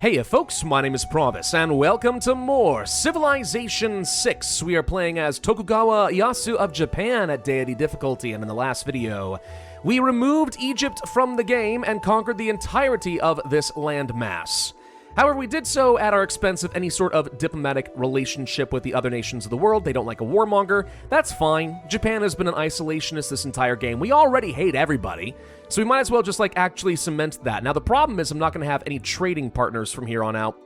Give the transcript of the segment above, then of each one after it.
Hey folks, my name is Pravus, and welcome to more Civilization 6. We are playing as Tokugawa Ieyasu of Japan at Deity difficulty, and in the last video, we removed Egypt from the game and conquered the entirety of this landmass. However, we did so at our expense of any sort of diplomatic relationship with the other nations of the world. They don't like a warmonger. That's fine. Japan has been an isolationist this entire game. We already hate everybody, so we might as well just actually cement that. Now, the problem is I'm not going to have any trading partners from here on out,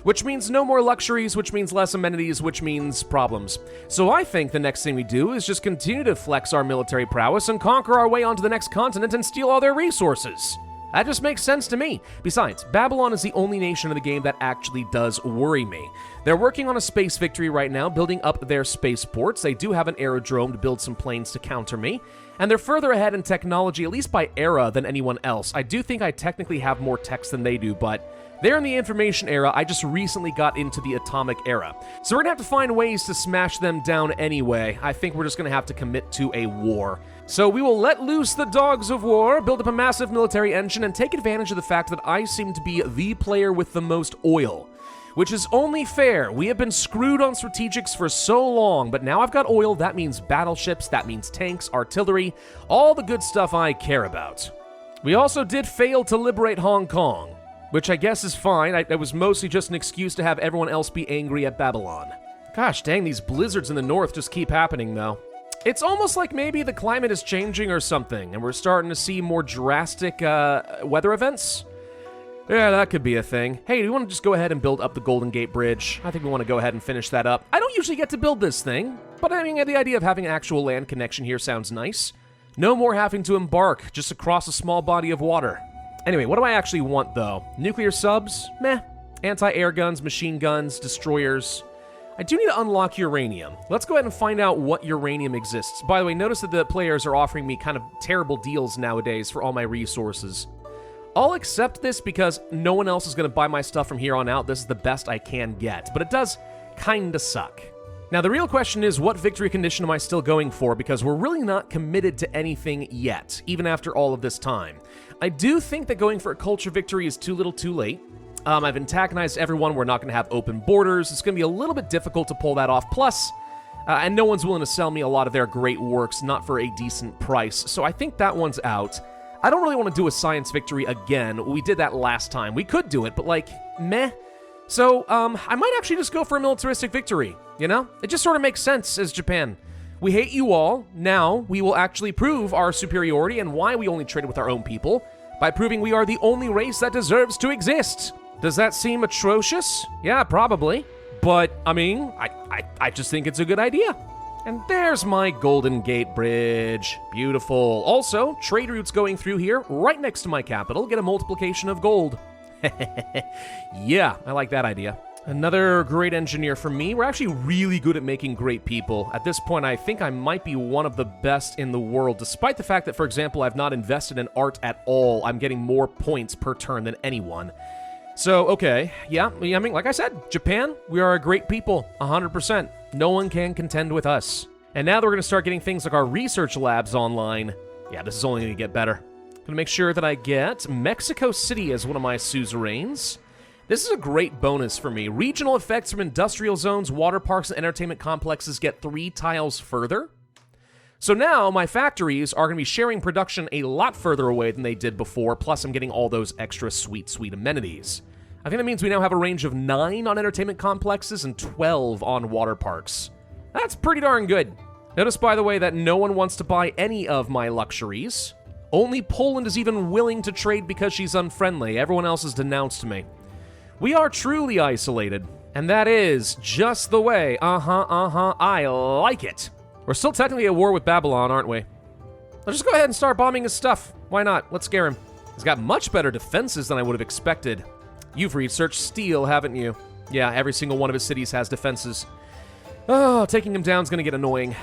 which means no more luxuries, which means less amenities, which means problems. So I think the next thing we do is just continue to flex our military prowess and conquer our way onto the next continent and steal all their resources. That just makes sense to me. Besides, Babylon is the only nation in the game that actually does worry me. They're working on a space victory right now, building up their spaceports. They do have an aerodrome to build some planes to counter me, and they're further ahead in technology, at least by era, than anyone else. I do think I technically have more techs than they do, but they're in the information era. I just recently got into the atomic era. So we're gonna have to find ways to smash them down anyway. I think we're just gonna have to commit to a war. So we will let loose the dogs of war, build up a massive military engine, and take advantage of the fact that I seem to be the player with the most oil. Which is only fair. We have been screwed on strategics for so long, but now I've got oil. That means battleships, that means tanks, artillery, all the good stuff I care about. We also did fail to liberate Hong Kong, which I guess is fine. It was mostly just an excuse to have everyone else be angry at Babylon. Gosh dang, these blizzards in the north just keep happening, though. It's almost like maybe the climate is changing or something, and we're starting to see more drastic weather events. Yeah, that could be a thing. Hey, do you want to just go ahead and build up the Golden Gate Bridge? I think we want to go ahead and finish that up. I don't usually get to build this thing, but I mean, the idea of having an actual land connection here sounds nice. No more having to embark just across a small body of water. Anyway, what do I actually want, though? Nuclear subs? Meh. Anti-air guns, machine guns, destroyers. I do need to unlock uranium. Let's go ahead and find out what uranium exists. By the way, notice that the players are offering me kind of terrible deals nowadays for all my resources. I'll accept this because no one else is going to buy my stuff from here on out. This is the best I can get, but it does kinda suck. Now, the real question is, what victory condition am I still going for? Because we're really not committed to anything yet, even after all of this time. I do think that going for a culture victory is too little too late. I've antagonized everyone. We're not going to have open borders. It's going to be a little bit difficult to pull that off. Plus, and no one's willing to sell me a lot of their great works, not for a decent price. So I think that one's out. I don't really want to do a science victory again. We did that last time. We could do it, but meh. So, I might actually just go for a militaristic victory, you know? It just sort of makes sense as Japan. We hate you all. Now, we will actually prove our superiority and why we only traded with our own people by proving we are the only race that deserves to exist. Does that seem atrocious? Yeah, probably. But, I mean, I just think it's a good idea. And there's my Golden Gate Bridge. Beautiful. Also, trade routes going through here, right next to my capital, get a multiplication of gold. Yeah, I like that idea. Another great engineer for me. We're actually really good at making great people. At this point, I think I might be one of the best in the world, despite the fact that, for example, I've not invested in art at all. I'm getting more points per turn than anyone. So, okay, yeah, I mean, like I said, Japan, we are a great people, 100%. No one can contend with us. And now that we're going to start getting things like our research labs online, yeah, this is only going to get better. Gonna make sure that I get Mexico City as one of my suzerains. This is a great bonus for me. Regional effects from industrial zones, water parks, and entertainment complexes get 3 tiles further. So now my factories are going to be sharing production a lot further away than they did before, plus I'm getting all those extra sweet, sweet amenities. I think that means we now have a range of 9 on entertainment complexes and 12 on water parks. That's pretty darn good. Notice, by the way, that no one wants to buy any of my luxuries. Only Poland is even willing to trade because she's unfriendly. Everyone else has denounced me. We are truly isolated, and that is just the way. I like it. We're still technically at war with Babylon, aren't we? Let's just go ahead and start bombing his stuff. Why not? Let's scare him. He's got much better defenses than I would have expected. You've researched steel, haven't you? Yeah, every single one of his cities has defenses. Oh, taking him down is going to get annoying.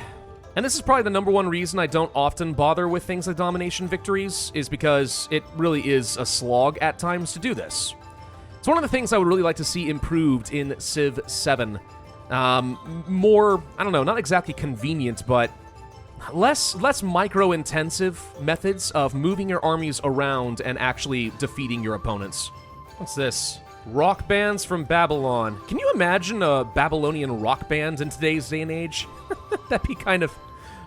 And this is probably the number one reason I don't often bother with things like domination victories, is because it really is a slog at times to do this. It's one of the things I would really like to see improved in Civ 7. More, I don't know, not exactly convenient, but less micro-intensive methods of moving your armies around and actually defeating your opponents. What's this? Rock bands from Babylon. Can you imagine a Babylonian rock band in today's day and age? That'd be kind of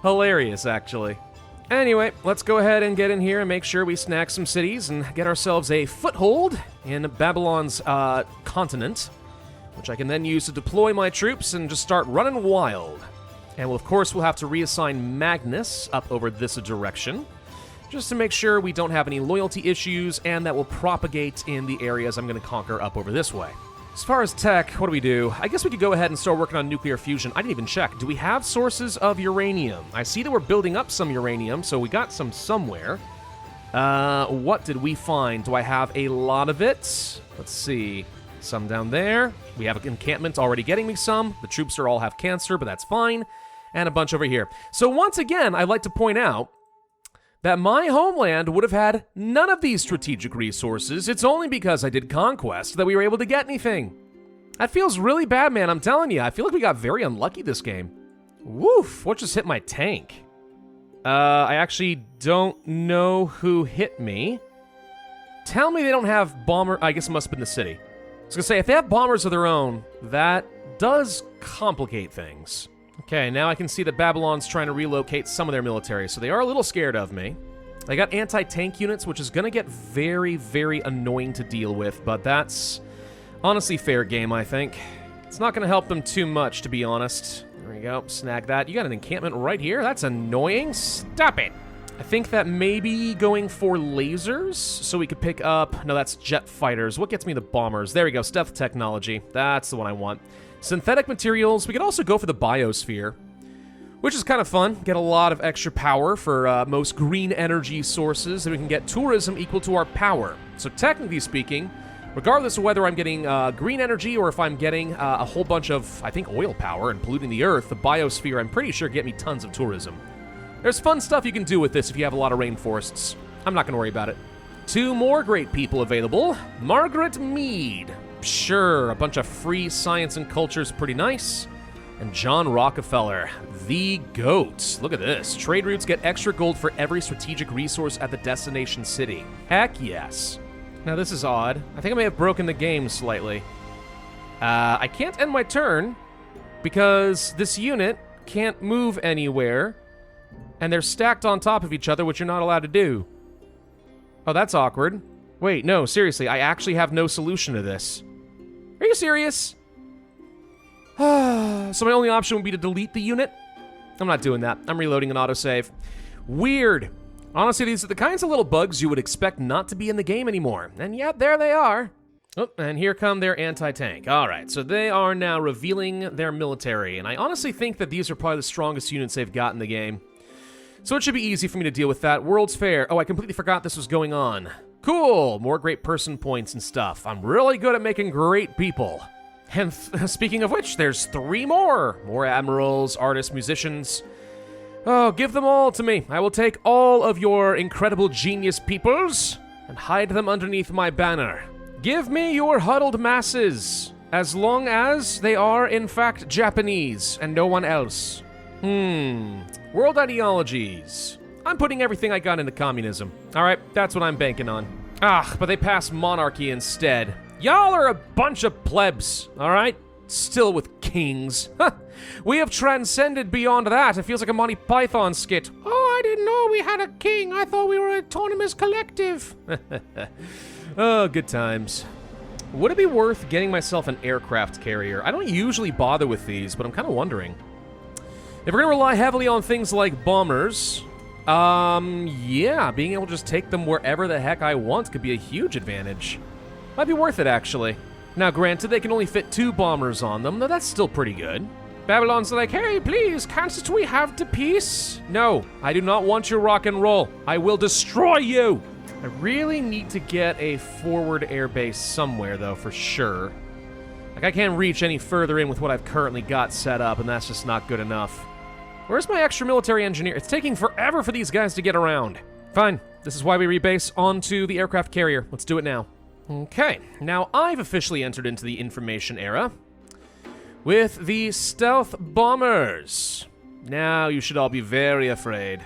hilarious, actually. Anyway, let's go ahead and get in here and make sure we snag some cities and get ourselves a foothold in Babylon's continent, which I can then use to deploy my troops and just start running wild. And of course, we'll have to reassign Magnus up over this direction, just to make sure we don't have any loyalty issues and that will propagate in the areas I'm going to conquer up over this way. As far as tech, what do? I guess we could go ahead and start working on nuclear fusion. I didn't even check. Do we have sources of uranium? I see that we're building up some uranium, so we got some somewhere. What did we find? Do I have a lot of it? Let's see. Some down there. We have encampments already getting me some. The troops all have cancer, but that's fine. And a bunch over here. So once again, I'd like to point out that my homeland would have had none of these strategic resources. It's only because I did conquest that we were able to get anything. That feels really bad, man, I'm telling you. I feel like we got very unlucky this game. Woof, what just hit my tank? I actually don't know who hit me. Tell me they don't have bomber... I guess it must have been the city. I was gonna say, if they have bombers of their own, that does complicate things. Okay, now I can see that Babylon's trying to relocate some of their military, so they are a little scared of me. They got anti-tank units, which is going to get very, very annoying to deal with, but that's honestly fair game, I think. It's not going to help them too much, to be honest. There we go, snag that. You got an encampment right here? That's annoying. Stop it! I think that maybe going for lasers, so we could pick up... No, that's jet fighters. What gets me the bombers? There we go, stealth technology. That's the one I want. Synthetic materials. We could also go for the biosphere, which is kind of fun. Get a lot of extra power for most green energy sources, and we can get tourism equal to our power. So technically speaking, regardless of whether I'm getting green energy or if I'm getting a whole bunch of, I think, oil power and polluting the earth, the biosphere, I'm pretty sure, get me tons of tourism. There's fun stuff you can do with this if you have a lot of rainforests. I'm not going to worry about it. 2 more great people available. Margaret Mead. Sure, a bunch of free science and culture is pretty nice. And John Rockefeller, the GOAT. Look at this. Trade routes get extra gold for every strategic resource at the destination city. Heck yes. Now this is odd. I think I may have broken the game slightly. I can't end my turn because this unit can't move anywhere. And they're stacked on top of each other, which you're not allowed to do. Oh, that's awkward. Wait, no, seriously, I actually have no solution to this. Are you serious? So my only option would be to delete the unit? I'm not doing that. I'm reloading an autosave. Weird. Honestly, these are the kinds of little bugs you would expect not to be in the game anymore. And yet, there they are. Oh, and here come their anti-tank. All right, so they are now revealing their military. And I honestly think that these are probably the strongest units they've got in the game. So it should be easy for me to deal with that. World's Fair. Oh, I completely forgot this was going on. Cool, more great person points and stuff. I'm really good at making great people. And speaking of which, there's 3 more. More admirals, artists, musicians. Oh, give them all to me. I will take all of your incredible genius peoples and hide them underneath my banner. Give me your huddled masses, as long as they are in fact Japanese and no one else. World ideologies. I'm putting everything I got into communism. All right, that's what I'm banking on. But they passed monarchy instead. Y'all are a bunch of plebs, all right? Still with kings. We have transcended beyond that. It feels like a Monty Python skit. Oh, I didn't know we had a king. I thought we were an autonomous collective. Oh, good times. Would it be worth getting myself an aircraft carrier? I don't usually bother with these, but I'm kind of wondering. If we're going to rely heavily on things like bombers, yeah, being able to just take them wherever the heck I want could be a huge advantage. Might be worth it, actually. Now, granted, they can only fit 2 bombers on them, though that's still pretty good. Babylon's like, hey, please, can't we have the peace? No, I do not want your rock and roll. I will destroy you. I really need to get a forward air base somewhere, though, for sure. Like, I can't reach any further in with what I've currently got set up, and that's just not good enough. Where's my extra military engineer? It's taking forever for these guys to get around. Fine. This is why we rebase onto the aircraft carrier. Let's do it now. Okay. Now I've officially entered into the information era with the stealth bombers. Now you should all be very afraid.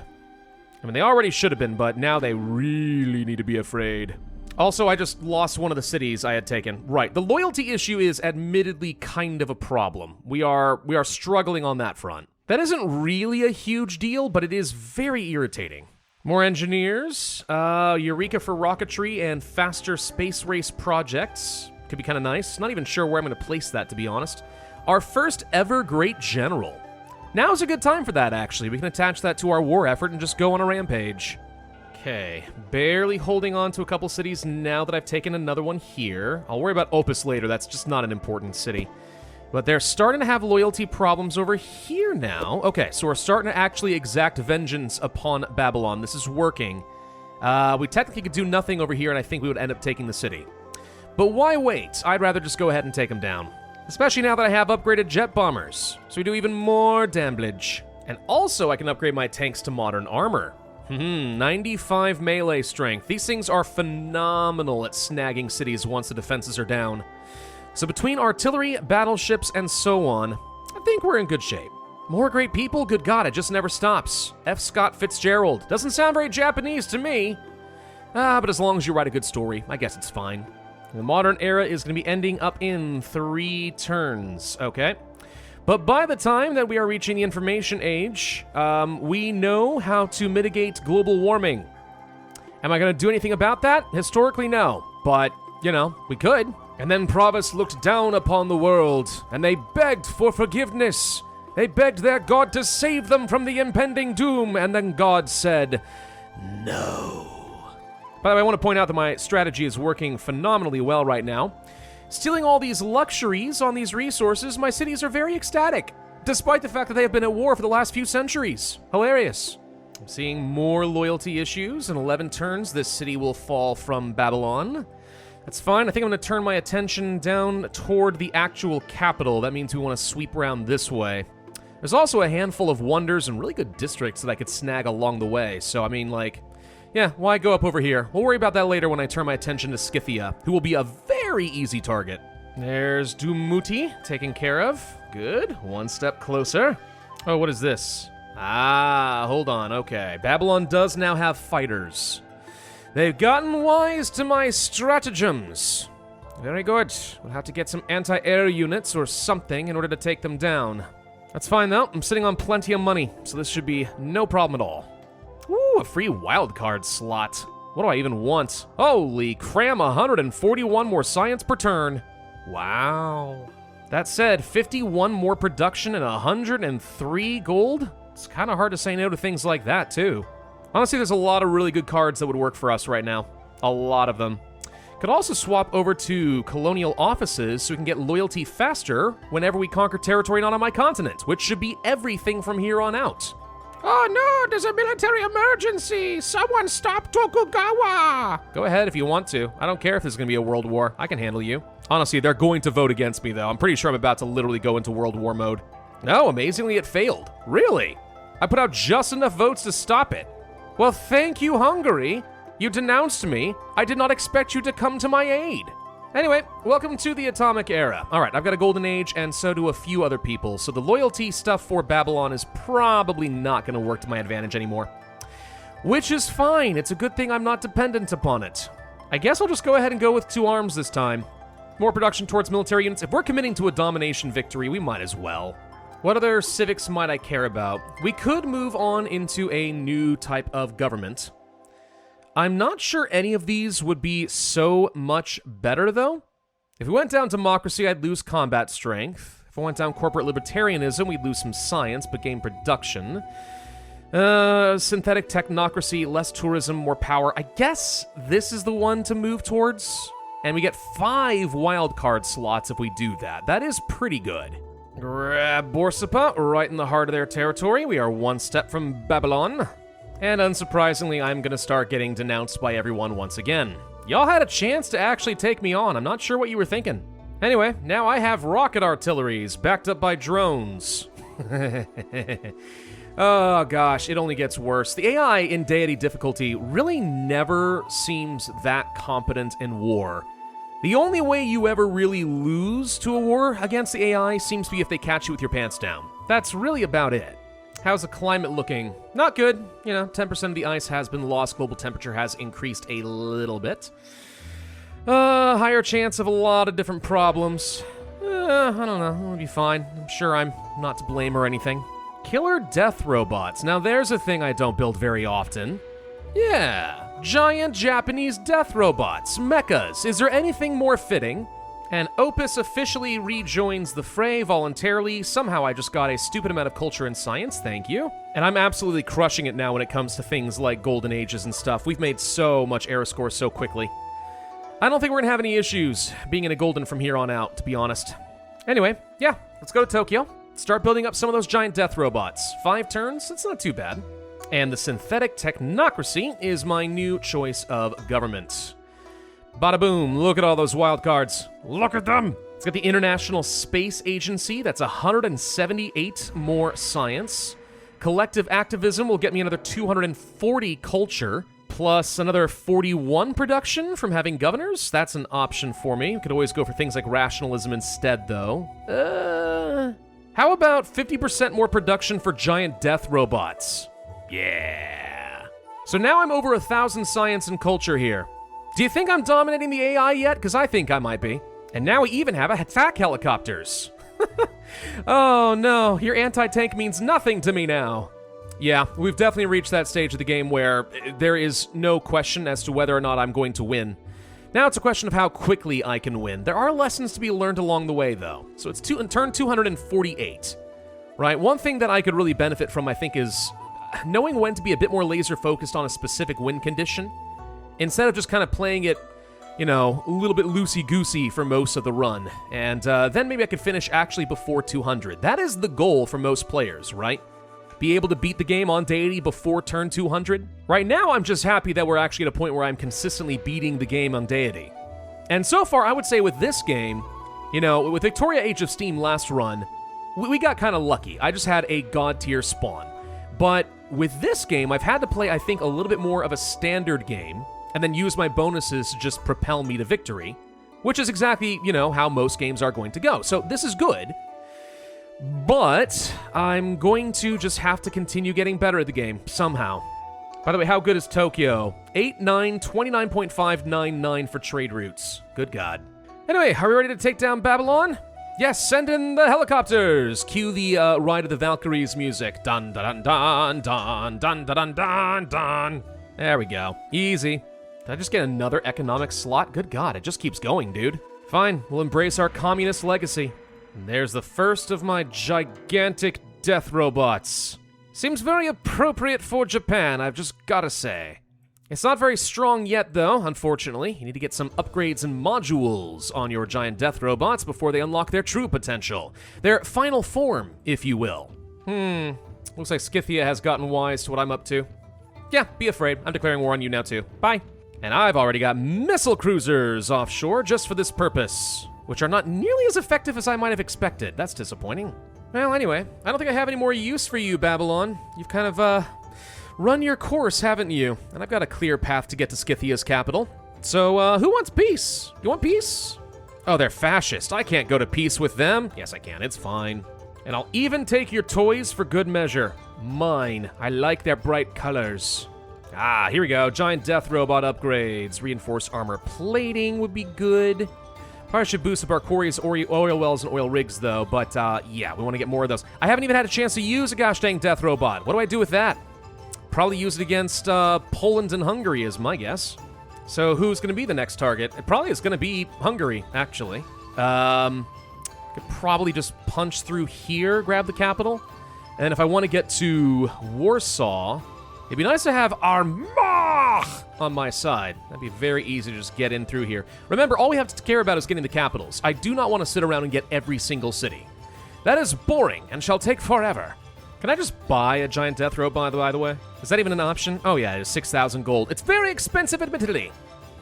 I mean, they already should have been, but now they really need to be afraid. Also, I just lost one of the cities I had taken. Right, the loyalty issue is admittedly kind of a problem. We are struggling on that front. That isn't really a huge deal, but it is very irritating. More engineers, Eureka for rocketry and faster space race projects. Could be kind of nice. Not even sure where I'm going to place that, to be honest. Our first ever great general. Now's a good time for that, actually. We can attach that to our war effort and just go on a rampage. Okay, barely holding on to a couple cities now that I've taken another one here. I'll worry about Opus later, that's just not an important city. But they're starting to have loyalty problems over here now. Okay, so we're starting to actually exact vengeance upon Babylon. This is working. We technically could do nothing over here, and I think we would end up taking the city. But why wait? I'd rather just go ahead and take them down. Especially now that I have upgraded jet bombers. So we do even more damage. And also I can upgrade my tanks to modern armor. 95 melee strength. These things are phenomenal at snagging cities once the defenses are down. So between artillery, battleships, and so on, I think we're in good shape. More great people? Good God, it just never stops. F. Scott Fitzgerald. Doesn't sound very Japanese to me. But as long as you write a good story, I guess it's fine. The modern era is going to be ending up in 3 turns, okay? But by the time that we are reaching the information age, we know how to mitigate global warming. Am I going to do anything about that? Historically, no. But, you know, we could. And then Pravus looked down upon the world, and they begged for forgiveness. They begged their god to save them from the impending doom, and then God said, no. By the way, I want to point out that my strategy is working phenomenally well right now. Stealing all these luxuries on these resources, my cities are very ecstatic, despite the fact that they have been at war for the last few centuries. Hilarious. I'm seeing more loyalty issues. In 11 turns, this city will fall from Babylon. That's fine. I think I'm going to turn my attention down toward the actual capital. That means we want to sweep around this way. There's also a handful of wonders and really good districts that I could snag along the way. So, I mean, like, yeah, why go up over here? We'll worry about that later when I turn my attention to Scythia, who will be a very easy target. There's Dumuti taken care of. Good. One step closer. Oh, what is this? Ah, hold on. Okay. Babylon does now have fighters. They've gotten wise to my stratagems. Very good. We'll have to get some anti-air units or something in order to take them down. That's fine, though. I'm sitting on plenty of money, so this should be no problem at all. Ooh, a free wildcard slot. What do I even want? Holy cram, 141 more science per turn. Wow. That said, 51 more production and 103 gold? It's kind of hard to say no to things like that, too. Honestly, there's a lot of really good cards that would work for us right now. A lot of them. Could also swap over to colonial offices so we can get loyalty faster whenever we conquer territory not on my continent, which should be everything from here on out. Oh no, there's a military emergency! Someone stop Tokugawa! Go ahead if you want to. I don't care if there's gonna be a world war. I can handle you. Honestly, they're going to vote against me, though. I'm pretty sure I'm about to literally go into world war mode. No, amazingly, it failed. Really? I put out just enough votes to stop it. Well, thank you, Hungary. You denounced me. I did not expect you to come to my aid. Anyway, welcome to the Atomic Era. All right, I've got a golden age, and so do a few other people, so the loyalty stuff for Babylon is probably not going to work to my advantage anymore. Which is fine. It's a good thing I'm not dependent upon it. I guess I'll just go ahead and go with 2 arms this time. More production towards military units. If we're committing to a domination victory, we might as well. What other civics might I care about? We could move on into a new type of government. I'm not sure any of these would be so much better, though. If we went down democracy, I'd lose combat strength. If I went down corporate libertarianism, we'd lose some science, but gain production. Synthetic technocracy, less tourism, more power. I guess this is the one to move towards. And we get 5 wildcard slots if we do that. That is pretty good. Grab Borsippa, right in the heart of their territory. We are 1 step from Babylon. And unsurprisingly, I'm gonna start getting denounced by everyone once again. Y'all had a chance to actually take me on. I'm not sure what you were thinking. Anyway, now I have rocket artilleries backed up by drones. Oh gosh, it only gets worse. The AI in Deity difficulty really never seems that competent in war. The only way you ever really lose to a war against the AI seems to be if they catch you with your pants down. That's really about it. How's the climate looking? Not good. You know, 10% of the ice has been lost. Global temperature has increased a little bit. Higher chance of a lot of different problems. I don't know, it'll be fine. I'm sure I'm not to blame or anything. Killer death robots. Now there's a thing I don't build very often. Yeah, giant Japanese death robots, mechas. Is there anything more fitting? And Opus officially rejoins the fray voluntarily. Somehow I just got a stupid amount of culture and science, thank you. And I'm absolutely crushing it now when it comes to things like Golden Ages and stuff. We've made so much era score so quickly. I don't think we're gonna have any issues being in a Golden from here on out, to be honest. Anyway, yeah, let's go to Tokyo. Start building up some of those giant death robots. 5 turns, it's not too bad. And the synthetic technocracy is my new choice of government. Bada boom, look at all those wild cards. Look at them! It's got the International Space Agency, that's 178 more science. Collective activism will get me another 240 culture, plus another 41 production from having governors. That's an option for me. Could always go for things like rationalism instead, though. How about 50% more production for giant death robots? Yeah. So now I'm over 1,000 science and culture here. Do you think I'm dominating the AI yet? Because I think I might be. And now we even have attack helicopters. Oh no, your anti-tank means nothing to me now. Yeah, we've definitely reached that stage of the game where there is no question as to whether or not I'm going to win. Now it's a question of how quickly I can win. There are lessons to be learned along the way, though. So it's turn 248, right? One thing that I could really benefit from, I think, is knowing when to be a bit more laser-focused on a specific win condition, instead of just kind of playing it, you know, a little bit loosey-goosey for most of the run. And then maybe I could finish actually before 200. That is the goal for most players, right? Be able to beat the game on Deity before turn 200. Right now, I'm just happy that we're actually at a point where I'm consistently beating the game on Deity. And so far, I would say with this game, you know, with Victoria Age of Steam last run, we got kind of lucky. I just had a god tier spawn. But with this game, I've had to play, I think, a little bit more of a standard game, and then use my bonuses to just propel me to victory, which is exactly, you know, how most games are going to go. So this is good. But I'm going to just have to continue getting better at the game, somehow. By the way, how good is Tokyo? 8-9, 29.599 for trade routes. Good God. Anyway, are we ready to take down Babylon? Yes, send in the helicopters! Cue the Ride of the Valkyries music. Dun dun dun dun dun dun dun dun dun. There we go. Easy. Did I just get another economic slot? Good God, it just keeps going, dude. Fine, we'll embrace our communist legacy. And there's the first of my gigantic death robots. Seems very appropriate for Japan, I've just gotta say. It's not very strong yet, though, unfortunately. You need to get some upgrades and modules on your giant death robots before they unlock their true potential. Their final form, if you will. Looks like Scythia has gotten wise to what I'm up to. Yeah, be afraid. I'm declaring war on you now, too. Bye. And I've already got missile cruisers offshore just for this purpose, which are not nearly as effective as I might have expected. That's disappointing. Well, anyway, I don't think I have any more use for you, Babylon. You've kind of, run your course, haven't you? And I've got a clear path to get to Scythia's capital. So, who wants peace? You want peace? Oh, they're fascist. I can't go to peace with them. Yes, I can. It's fine. And I'll even take your toys for good measure. Mine. I like their bright colors. Ah, here we go. Giant death robot upgrades. Reinforced armor plating would be good. Probably should boost up our quarries, oil wells, and oil rigs, though. But, yeah, we want to get more of those. I haven't even had a chance to use a gosh dang death robot. What do I do with that? Probably use it against Poland and Hungary is my guess. So who's going to be the next target? It probably is going to be Hungary, actually. Could probably just punch through here, grab the capital. And if I want to get to Warsaw, it'd be nice to have Armagh on my side. That'd be very easy to just get in through here. Remember, all we have to care about is getting the capitals. I do not want to sit around and get every single city. That is boring and shall take forever. Can I just buy a giant death robot, by the way? Is that even an option? Oh yeah, it is 6,000 gold. It's very expensive, admittedly,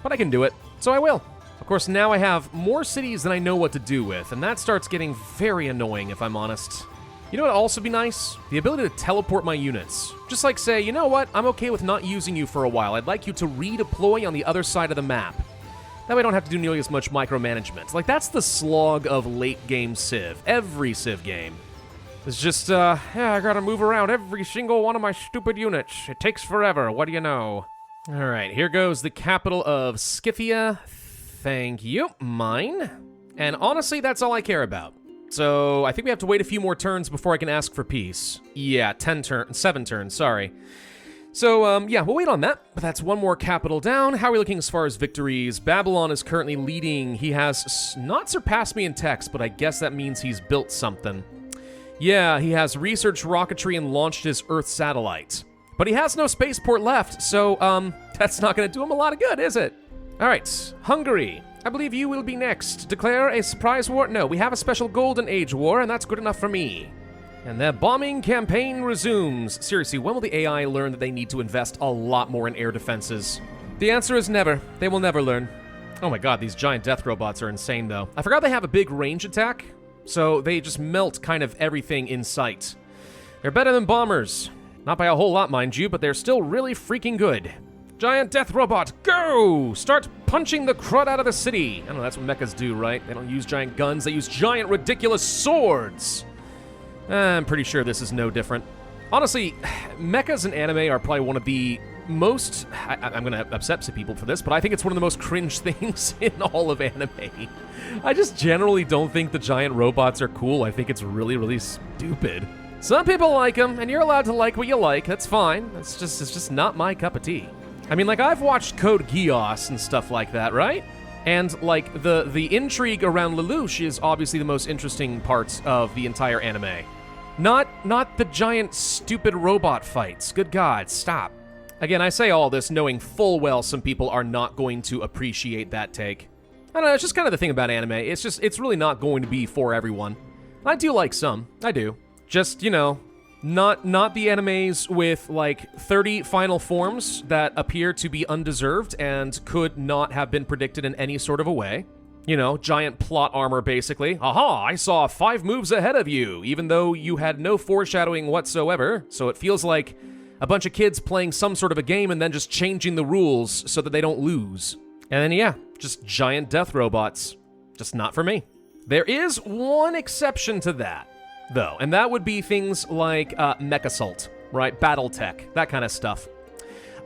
but I can do it, so I will. Of course, now I have more cities than I know what to do with, and that starts getting very annoying, if I'm honest. You know what would also be nice? The ability to teleport my units. Just like say, you know what? I'm okay with not using you for a while. I'd like you to redeploy on the other side of the map. That way I don't have to do nearly as much micromanagement. Like, that's the slog of late-game Civ. Every Civ game. It's just, yeah, I gotta move around every single one of my stupid units. It takes forever, what do you know? Alright, here goes the capital of Scythia. Thank you. Mine. And honestly, that's all I care about. So I think we have to wait a few more turns before I can ask for peace. Yeah, 7 turns, sorry. So, yeah, we'll wait on that, but that's one more capital down. How are we looking as far as victories? Babylon is currently leading. He has not surpassed me in text, but I guess that means he's built something. Yeah, he has researched rocketry and launched his Earth satellite. But he has no spaceport left, so, that's not gonna do him a lot of good, is it? All right, Hungary. I believe you will be next. Declare a surprise war? No, we have a special Golden Age war, and that's good enough for me. And their bombing campaign resumes. Seriously, when will the AI learn that they need to invest a lot more in air defenses? The answer is never. They will never learn. Oh my god, these giant death robots are insane, though. I forgot they have a big range attack, so they just melt kind of everything in sight. They're better than bombers. Not by a whole lot, mind you, but they're still really freaking good. Giant death robot, go! Start punching the crud out of the city. I don't know, that's what mechas do, right? They don't use giant guns, they use giant, ridiculous swords. I'm pretty sure this is no different. Honestly, mechas in anime are probably one of the most... I'm gonna upset some people for this, but I think it's one of the most cringe things in all of anime. I just generally don't think the giant robots are cool. I think it's really, really stupid. Some people like them, and you're allowed to like what you like. That's fine. It's just not my cup of tea. I mean, like, I've watched Code Geass and stuff like that, right? And, like, the intrigue around Lelouch is obviously the most interesting parts of the entire anime. Not the giant, stupid robot fights. Good God, stop. Again, I say all this knowing full well some people are not going to appreciate that take. I don't know, it's just kind of the thing about anime. It's really not going to be for everyone. I do like some. I do. Just, you know, not the animes with, like, 30 final forms that appear to be undeserved and could not have been predicted in any sort of a way. You know, giant plot armor, basically. Aha, I saw 5 moves ahead of you, even though you had no foreshadowing whatsoever, so it feels like a bunch of kids playing some sort of a game and then just changing the rules so that they don't lose. And then, yeah, just giant death robots. Just not for me. There is one exception to that, though, and that would be things like Mechasult, right? Battletech, that kind of stuff.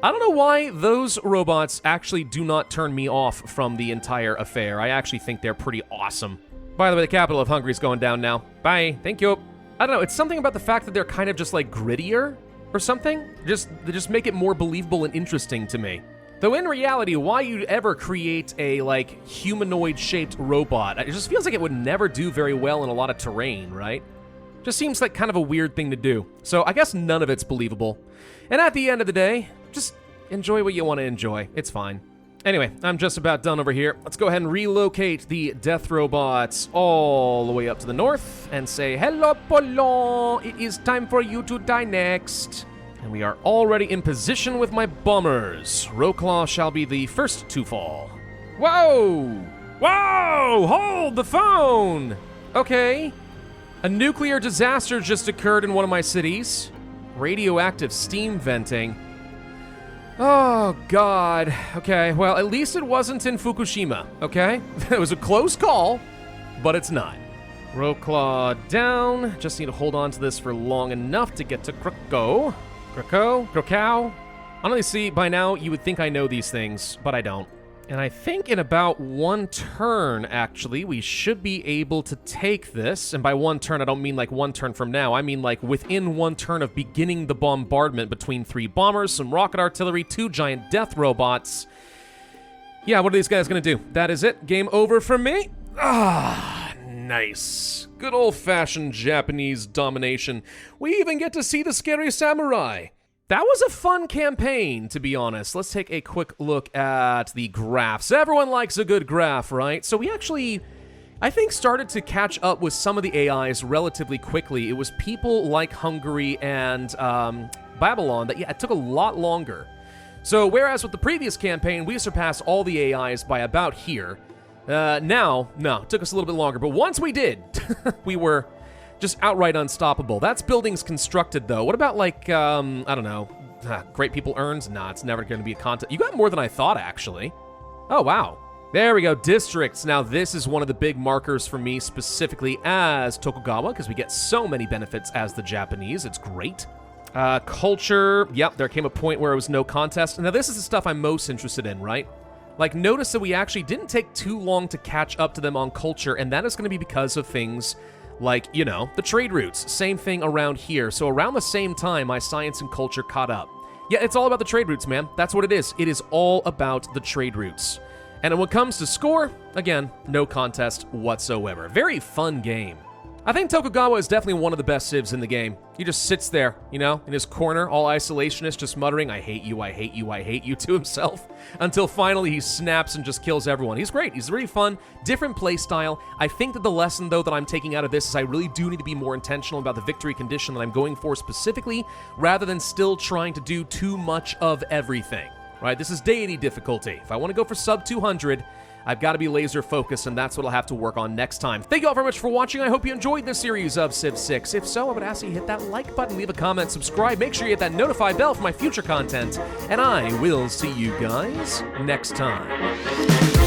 I don't know why those robots actually do not turn me off from the entire affair. I actually think they're pretty awesome. By the way, the capital of Hungary is going down now. Bye. Thank you. I don't know. It's something about the fact that they're kind of just like grittier or something. They just make it more believable and interesting to me. Though in reality, why you'd ever create a like humanoid-shaped robot, it just feels like it would never do very well in a lot of terrain, right? Just seems like kind of a weird thing to do. So I guess none of it's believable. And at the end of the day, just enjoy what you want to enjoy. It's fine. Anyway, I'm just about done over here. Let's go ahead and relocate the death robots all the way up to the north and say, hello, Polon. It is time for you to die next. And we are already in position with my bombers. Rowclaw shall be the first to fall. Whoa! Whoa! Hold the phone! Okay. A nuclear disaster just occurred in one of my cities. Radioactive steam venting. Oh, God. Okay, well, at least it wasn't in Fukushima, okay? It was a close call, but it's not. Rowclaw down. Just need to hold on to this for long enough to get to Krakow. Krakow? Honestly, see, by now, you would think I know these things, but I don't. And I think in about one turn, actually, we should be able to take this. And by one turn, I don't mean like one turn from now. I mean like within one turn of beginning the bombardment between 3 bombers, some rocket artillery, 2 giant death robots. Yeah, what are these guys gonna do? That is it. Game over for me. Ah, nice. Good old-fashioned Japanese domination. We even get to see the scary samurai. That was a fun campaign, to be honest. Let's take a quick look at the graphs. Everyone likes a good graph, right? So we actually, I think, started to catch up with some of the AIs relatively quickly. It was people like Hungary and Babylon that, yeah, it took a lot longer. So whereas with the previous campaign, we surpassed all the AIs by about here, now, no, it took us a little bit longer. But once we did, we were just outright unstoppable. That's buildings constructed, though. What about, like, I don't know, Great People Earns? Nah, it's never going to be a contest. You got more than I thought, actually. Oh, wow. There we go, districts. Now, this is one of the big markers for me, specifically as Tokugawa, because we get so many benefits as the Japanese. It's great. Culture, yep, there came a point where it was no contest. Now, this is the stuff I'm most interested in, right? Like, notice that we actually didn't take too long to catch up to them on culture, and that is going to be because of things like, you know, the trade routes. Same thing around here. So around the same time, my science and culture caught up. Yeah, it's all about the trade routes, man. That's what it is. It is all about the trade routes. And when it comes to score, again, no contest whatsoever. Very fun game. I think Tokugawa is definitely one of the best civs in the game. He just sits there, you know, in his corner, all isolationist, just muttering, I hate you, I hate you, I hate you to himself, until finally he snaps and just kills everyone. He's great. He's really fun. Different play style. I think that the lesson, though, that I'm taking out of this is I really do need to be more intentional about the victory condition that I'm going for specifically, rather than still trying to do too much of everything, right? This is Deity difficulty. If I want to go for sub 200, I've got to be laser focused, and that's what I'll have to work on next time. Thank you all very much for watching. I hope you enjoyed this series of Civ 6. If so, I would ask that you hit that like button, leave a comment, subscribe, make sure you hit that notify bell for my future content, and I will see you guys next time.